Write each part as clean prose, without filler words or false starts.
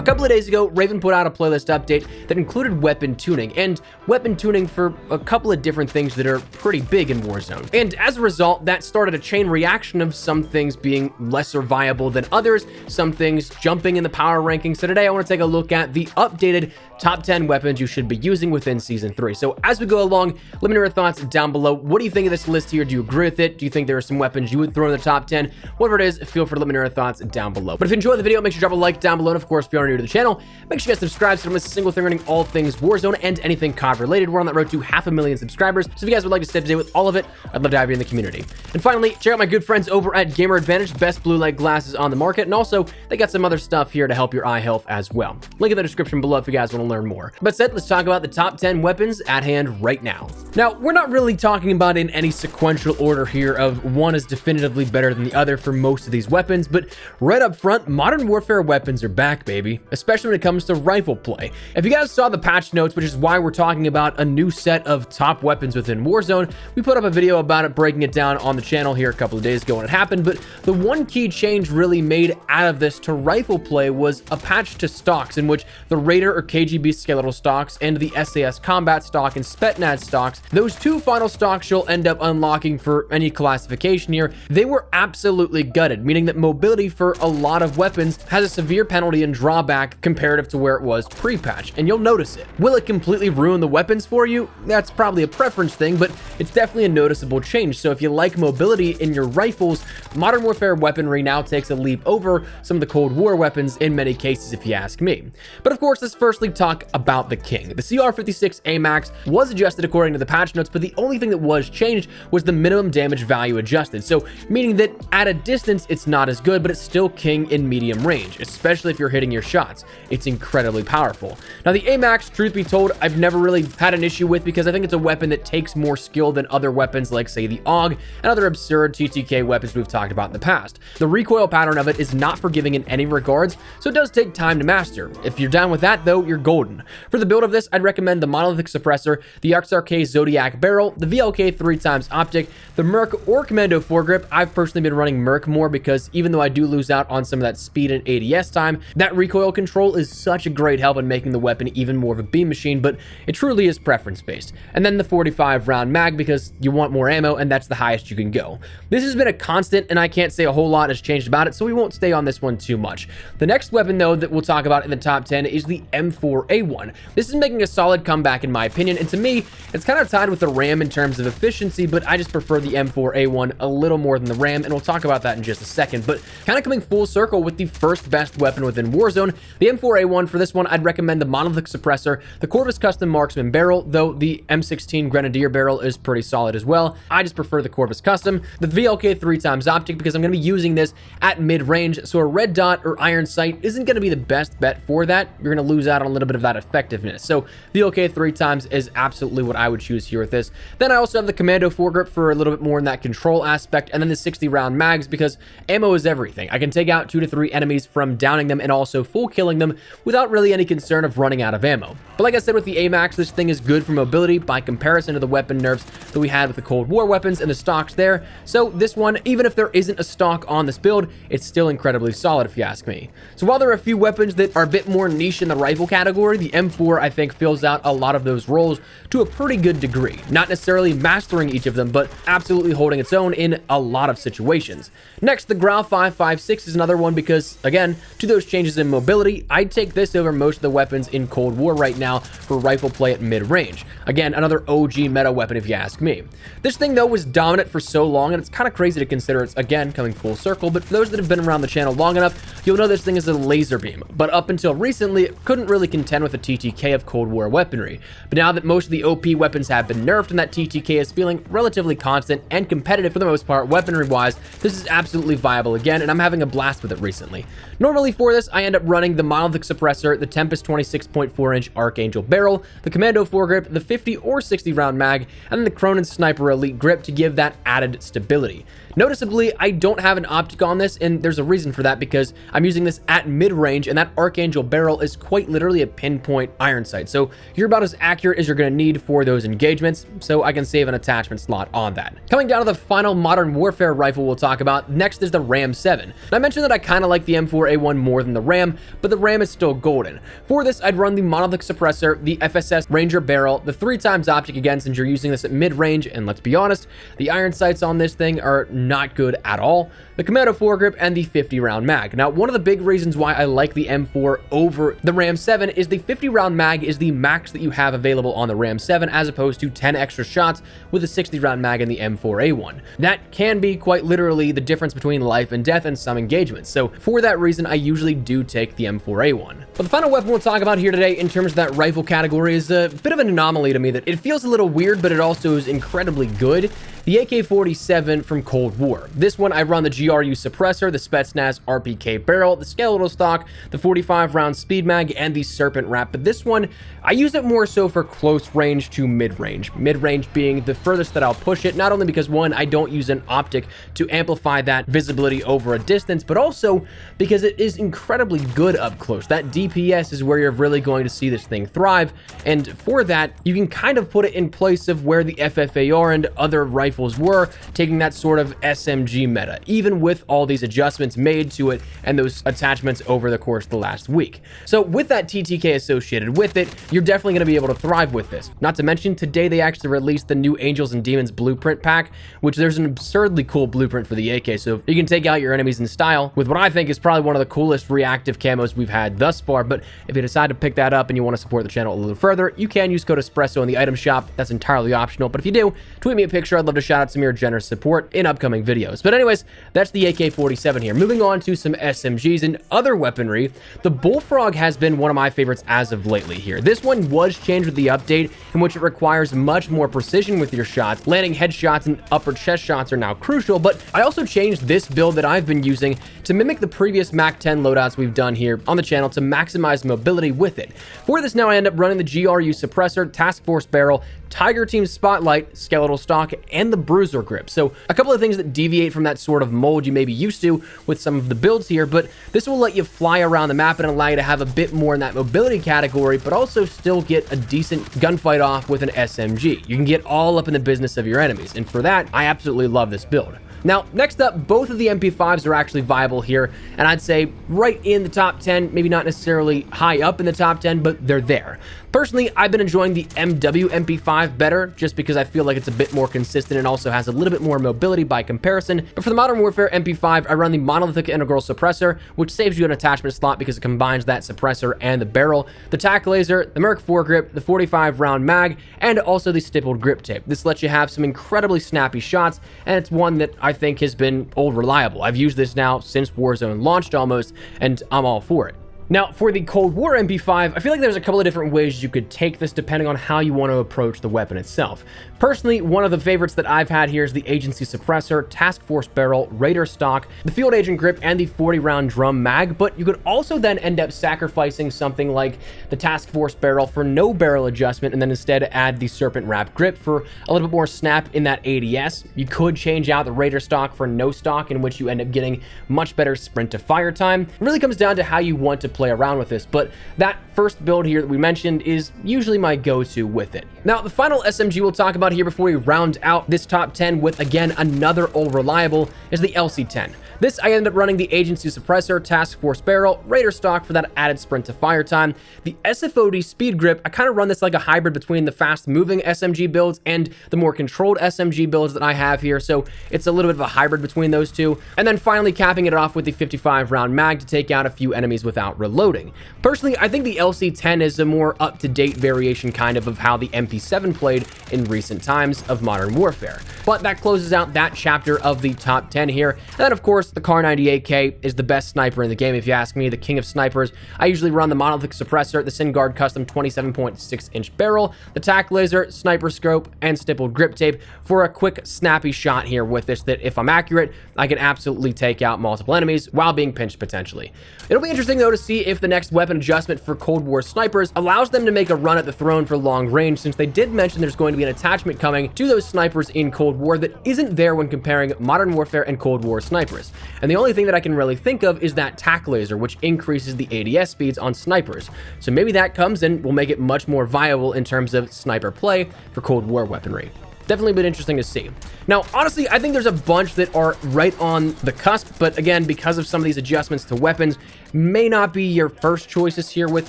A couple of days ago, Raven put out a playlist update that included weapon tuning, and weapon tuning for a couple of different things that are pretty big in Warzone. And as a result, that started a chain reaction of some things being lesser viable than others, some things jumping in the power rankings. So today I want to take a look at the updated top 10 weapons you should be using within Season 3. So as we go along, let me know your thoughts down below. What do you think of this list here? Do you agree with it? Do you think there are some weapons you would throw in the top 10? Whatever it is, feel free to let me know your thoughts down below. But if you enjoyed the video, make sure to drop a like down below. And of course, if you are new to the channel, make sure you guys subscribe so you don't miss a single thing running all things Warzone and anything COD related. We're on that road to 500,000 subscribers. So if you guys would like to stay up to date with all of it, I'd love to have you in the community. And finally, check out my good friends over at Gamer Advantage, best blue light glasses on the market. And also, they got some other stuff here to help your eye health as well. Link in the description below if you guys want to learn more. But said, let's talk about the top 10 weapons at hand right now. Now, we're not really talking about in any sequential order here of one is definitively better than the other for most of these weapons, but right up front, Modern Warfare weapons are back, baby, especially when it comes to rifle play. If you guys saw the patch notes, which is why we're talking about a new set of top weapons within Warzone, we put up a video about it, breaking it down on the channel here a couple of days ago when it happened, but the one key change really made out of this to rifle play was a patch to stocks in which the Raider or KGB skeletal stocks and the SAS combat stock and Spetsnaz stocks, those two final stocks you'll end up unlocking for any classification here, they were absolutely gutted, meaning that mobility for a lot of weapons has a severe penalty and drawback comparative to where it was pre-patch, and you'll notice it. Will it completely ruin the weapons for you? That's probably a preference thing, but it's definitely a noticeable change. So if you like mobility in your rifles, Modern Warfare weaponry now takes a leap over some of the Cold War weapons in many cases, if you ask me. But of course, let's firstly talk about the king. The CR56 AMAX was adjusted according to the patch notes, but the only thing that was changed was the minimum damage value adjusted. So meaning that at a distance, it's not as good, but it's still king in medium range, especially if you're hitting your shots. It's incredibly powerful. Now the AMAX, truth be told, I've never really had an issue with because I think it's a weapon that takes more skill than other weapons like say the AUG and other absurd TTK weapons we've talked about in the past. The recoil pattern of it is not forgiving in any regards, so it does take time to master. If you're down with that though, you're golden. For the build of this, I'd recommend the monolithic suppressor, the XRK Zodiac barrel, the VLK 3x optic, the Merc or Commando foregrip. I've personally been running Merc more because even though I do lose out on some of that speed and ADS time, that recoil control is such a great help in making the weapon even more of a beam machine, but it truly is preference based. And then the 45 round mag because you want more ammo and that's the highest you can go. This has been a constant and I can't say a whole lot has changed about it, so we won't stay on this one too much. The next weapon though that we'll talk about in the top 10 is the M4A1. This is making a solid comeback in my opinion, and to me, it's kind of tied with the RAM in terms of efficiency, but I just prefer the M4A1 a little more than the RAM, and we'll talk about that in just a second. But kind of coming full circle with the first best weapon within Warzone, the M4A1. For this one, I'd recommend the monolithic suppressor, the Corvus Custom Marksman barrel, though the M16 Grenadier barrel is pretty solid as well. I just prefer the Corvus Custom, the VLK 3x optic because I'm going to be using this at mid-range, so a red dot or iron sight isn't going to be the best bet for that. You're going to lose out on a little bit of that effectiveness. So VLK 3x is absolutely what I would choose here with this. Then I also have the Commando foregrip for a little bit more in that control aspect, and then the 60 round mags because ammo is everything. I can take out 2 to 3 enemies from downing them and also full killing them without really any concern of running out of ammo. But like I said with the AMAX, this thing is good for mobility by comparison to the weapon nerfs that we had with the Cold War weapons and the stocks there. So this one, even if there isn't a stock on this build, it's still incredibly solid if you ask me. So while there are a few weapons that are a bit more niche in the rifle category, the M4 I think fills out a lot of those roles to a pretty good degree. Not necessarily mastering each of them, but absolutely holding its own in a lot of situations. Next, the Grau 5.56 is another one because, again, to those changes in mobility, I'd take this over most of the weapons in Cold War right now for rifle play at mid-range. Again, another OG meta weapon if you ask me. This thing, though, was dominant for so long, and it's kind of crazy to consider it's, again, coming full circle, but for those that have been around the channel long enough, you'll know this thing is a laser beam. But up until recently, it couldn't really contend with the TTK of Cold War weaponry. But now that most of the OP weapons have been nerfed and that TTK is feeling relatively constant and competitive for the most part weaponry-wise, this is absolutely viable again, and I'm having a blast with it recently. Normally for this, I end up running the monolithic suppressor, the Tempest 26.4-inch Archangel barrel, the Commando foregrip, the 50 or 60 round mag, and then the Cronin Sniper Elite grip to give that added stability. Noticeably, I don't have an optic on this, and there's a reason for that because I'm using this at mid-range, and that Archangel barrel is quite literally a pinpoint iron sight. So you're about as accurate as you're going to need for those engagements, so I can save an attachment slot on that. Coming down to the final Modern Warfare rifle we'll talk about, next is the Ram 7. And I mentioned that I kind of like the M4A1 more than the Ram, but the RAM is still golden. For this, I'd run the monolithic suppressor, the FSS Ranger barrel, the 3x optic again since you're using this at mid-range, and let's be honest, the iron sights on this thing are not good at all, the Commando foregrip, and the 50-round mag. Now, one of the big reasons why I like the M4 over the Ram 7 is the 50-round mag is the max that you have available on the Ram 7 as opposed to 10 extra shots with a 60-round mag in the M4A1. That can be quite literally the difference between life and death in some engagements, so for that reason, I usually do take the M4A1. But the final weapon we'll talk about here today in terms of that rifle category is a bit of an anomaly to me that it feels a little weird, but it also is incredibly good. The AK-47 from Cold War. This one, I run the GRU suppressor, the Spetsnaz RPK barrel, the skeletal stock, the 45-round speed mag, and the serpent wrap. But this one, I use it more so for close range to mid-range. Mid-range being the furthest that I'll push it, not only because, one, I don't use an optic to amplify that visibility over a distance, but also because it is incredibly good up close. That DPS is where you're really going to see this thing thrive, and for that, you can kind of put it in place of where the FFAR and other rifles were, taking that sort of SMG meta, even with all these adjustments made to it and those attachments over the course of the last week. So with that TTK associated with it, you're definitely going to be able to thrive with this. Not to mention, today they actually released the new Angels and Demons blueprint pack, which there's an absurdly cool blueprint for the AK, so you can take out your enemies in style with what I think is probably one of the coolest reactive camos we've had thus far. But if you decide to pick that up and you want to support the channel a little further, you can use code Espresso in the item shop. That's entirely optional, but if you do, tweet me a picture. I'd love to shout out some of your generous support in upcoming videos. But anyways, that's the AK-47 here. Moving on to some SMGs and other weaponry, the Bullfrog has been one of my favorites as of lately here. This one was changed with the update in which it requires much more precision with your shots. Landing headshots and upper chest shots are now crucial, but I also changed this build that I've been using to mimic the previous Mac 10 loadouts we've done here on the channel to maximize mobility with it. For this now, I end up running the GRU suppressor, task force barrel, Tiger Team Spotlight, skeletal stock, and the bruiser grip. So a couple of things that deviate from that sort of mold you may be used to with some of the builds here, but this will let you fly around the map and allow you to have a bit more in that mobility category, but also still get a decent gunfight off with an SMG. You can get all up in the business of your enemies, and for that, I absolutely love this build. Now, next up, both of the MP5s are actually viable here, and I'd say right in the top 10, maybe not necessarily high up in the top 10, but they're there. Personally, I've been enjoying the MW MP5 better, just because I feel like it's a bit more consistent and also has a little bit more mobility by comparison. But for the Modern Warfare MP5, I run the monolithic integral suppressor, which saves you an attachment slot because it combines that suppressor and the barrel, the tack laser, the Merc foregrip, the 45-round mag, and also the stippled grip tape. This lets you have some incredibly snappy shots, and it's one that I think has been old reliable. I've used this now since Warzone launched almost, and I'm all for it. Now, for the Cold War MP5, I feel like there's a couple of different ways you could take this depending on how you want to approach the weapon itself. Personally, one of the favorites that I've had here is the Agency Suppressor, Task Force Barrel, Raider Stock, the Field Agent Grip, and the 40-round drum mag, but you could also then end up sacrificing something like the Task Force Barrel for no barrel adjustment and then instead add the Serpent Wrap Grip for a little bit more snap in that ADS. You could change out the Raider Stock for no stock, in which you end up getting much better sprint to fire time. It really comes down to how you want to play around with this, but that first build here that we mentioned is usually my go-to with it. Now, the final SMG we'll talk about here before we round out this top 10 with, again, another old reliable is the LC-10. This, I ended up running the Agency Suppressor, Task Force Barrel, Raider Stock for that added sprint to fire time. The SFOD Speed Grip, I kind of run this like a hybrid between the fast-moving SMG builds and the more controlled SMG builds that I have here, so it's a little bit of a hybrid between those two. And then finally capping it off with the 55-round mag to take out a few enemies without reloading. Personally, I think the LC-10 is a more up-to-date variation kind of how the MP7 played in recent times of Modern Warfare. But that closes out that chapter of the top 10 here. And then, of course, the Kar 98K is the best sniper in the game, if you ask me, the king of snipers. I usually run the monolithic suppressor, the SynGuard custom 27.6-inch barrel, the tack laser, sniper scope, and stippled grip tape for a quick, snappy shot here with this that, if I'm accurate, I can absolutely take out multiple enemies while being pinched potentially. It'll be interesting, though, to see if the next weapon adjustment for Cold War snipers allows them to make a run at the throne for long range, since they did mention there's going to be an attachment coming to those snipers in Cold War that isn't there when comparing Modern Warfare and Cold War snipers. And the only thing that I can really think of is that tack laser, which increases the ADS speeds on snipers. So maybe that comes and will make it much more viable in terms of sniper play for Cold War weaponry. definitely been interesting to see. Now, honestly, I think there's a bunch that are right on the cusp, but again, because of some of these adjustments to weapons, may not be your first choices here with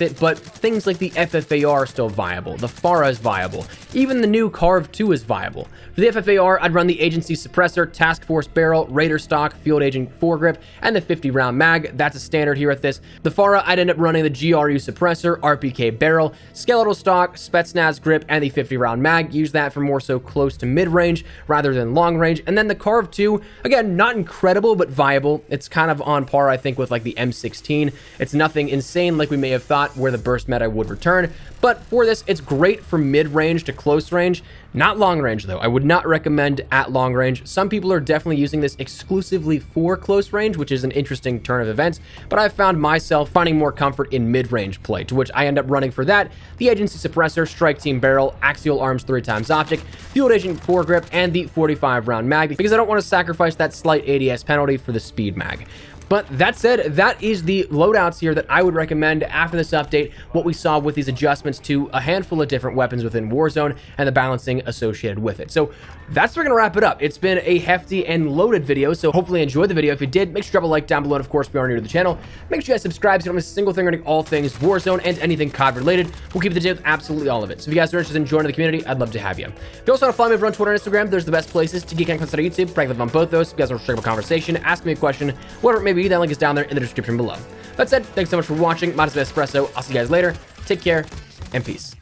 it, but things like the FFAR are still viable, the FARA is viable, even the new Carve 2 is viable. For the FFAR, I'd run the Agency Suppressor, Task Force Barrel, Raider Stock, Field Agent Foregrip, and the 50-round mag. That's a standard here at this. The FARA, I'd end up running the GRU Suppressor, RPK Barrel, Skeletal Stock, Spetsnaz Grip, and the 50-round mag. Use that for more so close to mid-range rather than long range. And then the Carve 2, again, not incredible, but viable. It's kind of on par, I think, with like the M16. It's nothing insane like we may have thought where the burst meta would return, but for this, it's great for mid-range to close range. Not long range though. I would not recommend at long range. Some people are definitely using this exclusively for close range, which is an interesting turn of events, but I've found myself finding more comfort in mid-range play, to which I end up running for that the Agency Suppressor, Strike Team Barrel, Axial Arms 3x Optic, Field Agent Foregrip, and the 45-round mag, because I don't want to sacrifice that slight ADS penalty for the speed mag. But that said, that is the loadouts here that I would recommend after this update, what we saw with these adjustments to a handful of different weapons within Warzone and the balancing associated with it. So that's where we're going to wrap it up. It's been a hefty and loaded video, so hopefully you enjoyed the video. If you did, make sure to drop a like down below, and of course, if you are new to the channel, make sure you guys subscribe so you don't miss a single thing regarding all things Warzone and anything COD related. We'll keep you up to date with absolutely all of it. So if you guys are interested in joining the community, I'd love to have you. If you also want to follow me over on Twitter and Instagram, there's the best places to geek and content on YouTube. Practically on both those. If you guys want to straight up a conversation, ask me a question, whatever it may be, that link is down there in the description below. That said, thanks so much for watching. My name is Espresso. I'll see you guys later. Take care and peace.